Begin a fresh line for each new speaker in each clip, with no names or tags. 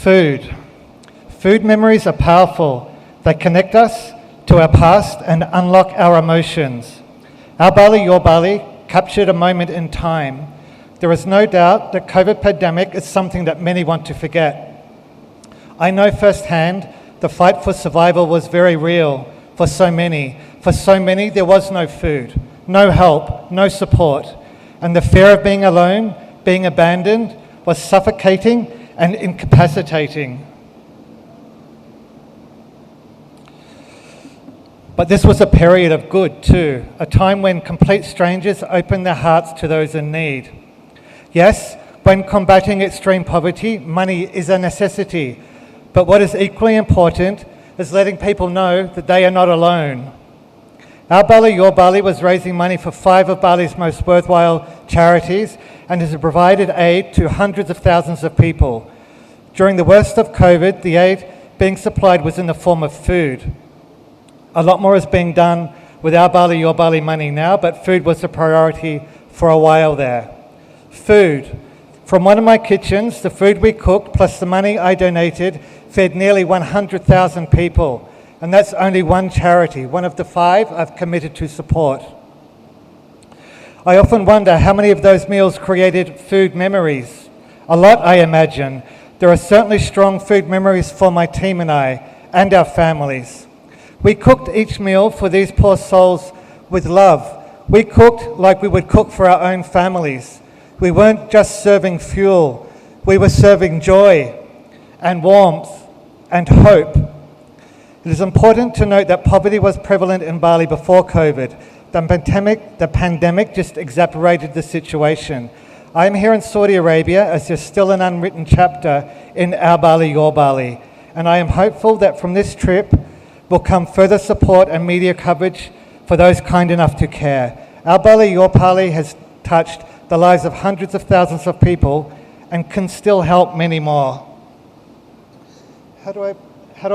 Food. Food memories are powerful. They connect us to our past and unlock our emotions. Our Bali, Your Bali captured a moment in time. There is no doubt that COVID pandemic is something that many want to forget. I know firsthand the fight for survival was very real for so many. For so many, there was no food, no help, no support. And the fear of being alone, being abandoned, was suffocating and incapacitating. But this was a period of good too, a time when complete strangers opened their hearts to those in need. Yes, when combating extreme poverty, money is a necessity. But what is equally important is letting people know that they are not alone. Our Bali, Your Bali was raising money for 5 of Bali's most worthwhile charities and has provided aid to hundreds of thousands of people. During the worst of COVID, the aid being supplied was in the form of food. A lot more is being done with Our Bali, Your Bali money now, but food was a priority for a while there. Food. From one of my kitchens, the food we cooked plus the money I donated fed nearly 100,000 people. And that's only one charity, one of the 5 I've committed to support. I often wonder how many of those meals created food memories. A lot, I imagine. There are certainly strong food memories for my team and I, and our families. We cooked each meal for these poor souls with love. We cooked like we would cook for our own families. We weren't just serving fuel. We were serving joy and warmth and hope. It is important to note that poverty was prevalent in Bali before COVID. The pandemic just exacerbated the situation. I am here in Saudi Arabia as there's still an unwritten chapter in Our Bali, Your Bali. And I am hopeful that from this trip will come further support and media coverage for those kind enough to care. Our Bali, Your Bali has touched the lives of hundreds of thousands of people and can still help many more. How do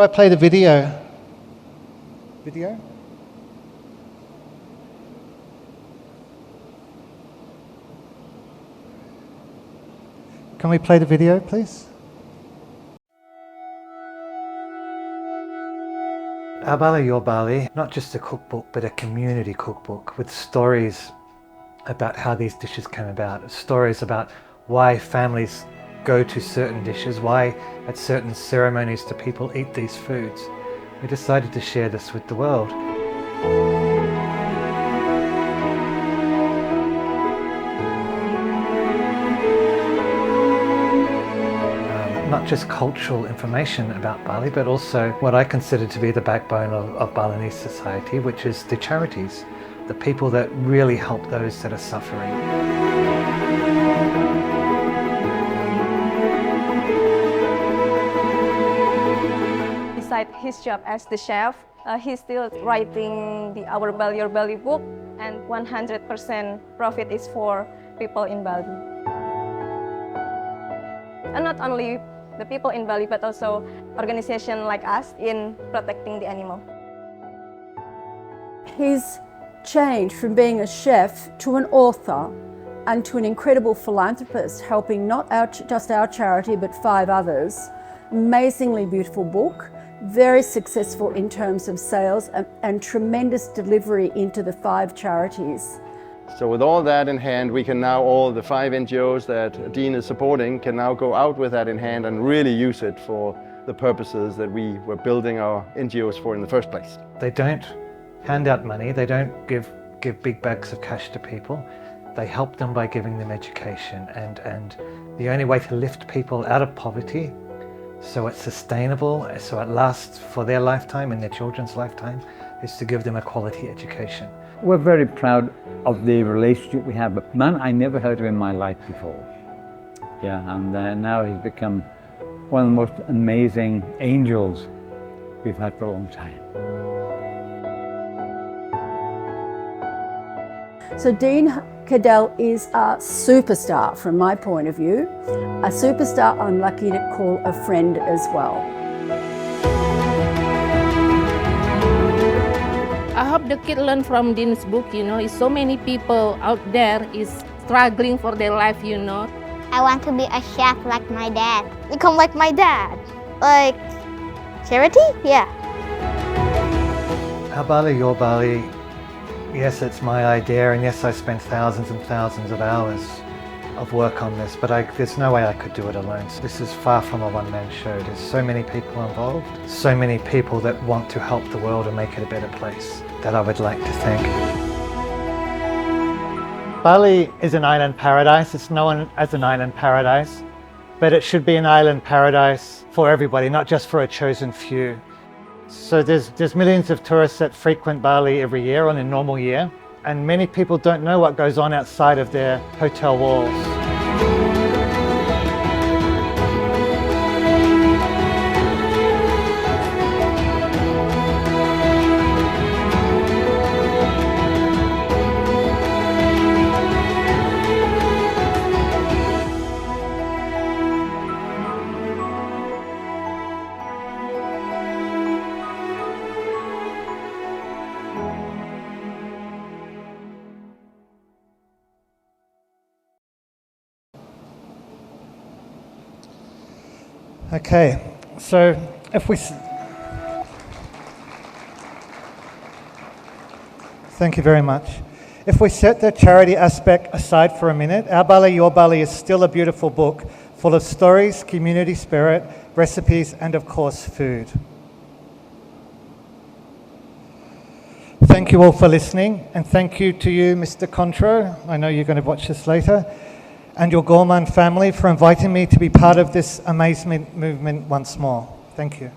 I play the video? Video? Can we play the video, please? Our Bali, Your Bali, not just a cookbook, but a community cookbook with stories about how these dishes came about, stories about why families go to certain dishes, why at certain ceremonies do people eat these foods. We decided to share this with the world. Not just cultural information about Bali, but also what I consider to be the backbone of Balinese society, which is the charities, the people that really help those that are suffering.
Besides his job as the chef, he's still writing the Our Bali, Your Bali book, and 100% profit is for people in Bali. And not only the people in Bali, but also organizations like us in protecting the animal.
He's changed from being a chef to an author and to an incredible philanthropist, helping not just our charity, but 5 others. Amazingly beautiful book, very successful in terms of sales and tremendous delivery into the 5 charities.
So with all that in hand, we can now, all the 5 NGOs that Dean is supporting, can now go out with that in hand and really use it for the purposes that we were building our NGOs for in the first place.
They don't hand out money, they don't give big bags of cash to people. They help them by giving them education, and the only way to lift people out of poverty so it's sustainable, so it lasts for their lifetime and their children's lifetime, is to give them a quality education.
We're very proud of the relationship we have, but man, I never heard of him in my life before. Yeah, and now he's become one of the most amazing angels we've had for a long time.
So Dean Keddell is a superstar from my point of view, a superstar I'm lucky to call a friend as well.
I hope the kids learn from Dean's book, so many people out there is struggling for their life,
I want to be a chef like my dad. Become like my dad. Like charity? Yeah.
Our Bali, your Bali. Yes, it's my idea, and yes, I spent thousands and thousands of hours of work on this, but there's no way I could do it alone. So this is far from a one-man show. There's so many people involved, so many people that want to help the world and make it a better place that I would like to thank. Bali is an island paradise. It's known as an island paradise, but it should be an island paradise for everybody, not just for a chosen few. So there's millions of tourists that frequent Bali every year on a normal year, and many people don't know what goes on outside of their hotel walls. Okay, so if we... Thank you very much. If we set the charity aspect aside for a minute, Our Bali, Your Bali is still a beautiful book full of stories, community spirit, recipes, and of course, food. Thank you all for listening, and thank you to you, Mr. Contro. I know you're going to watch this later. And your Gourmand family for inviting me to be part of this amazing movement once more. Thank you.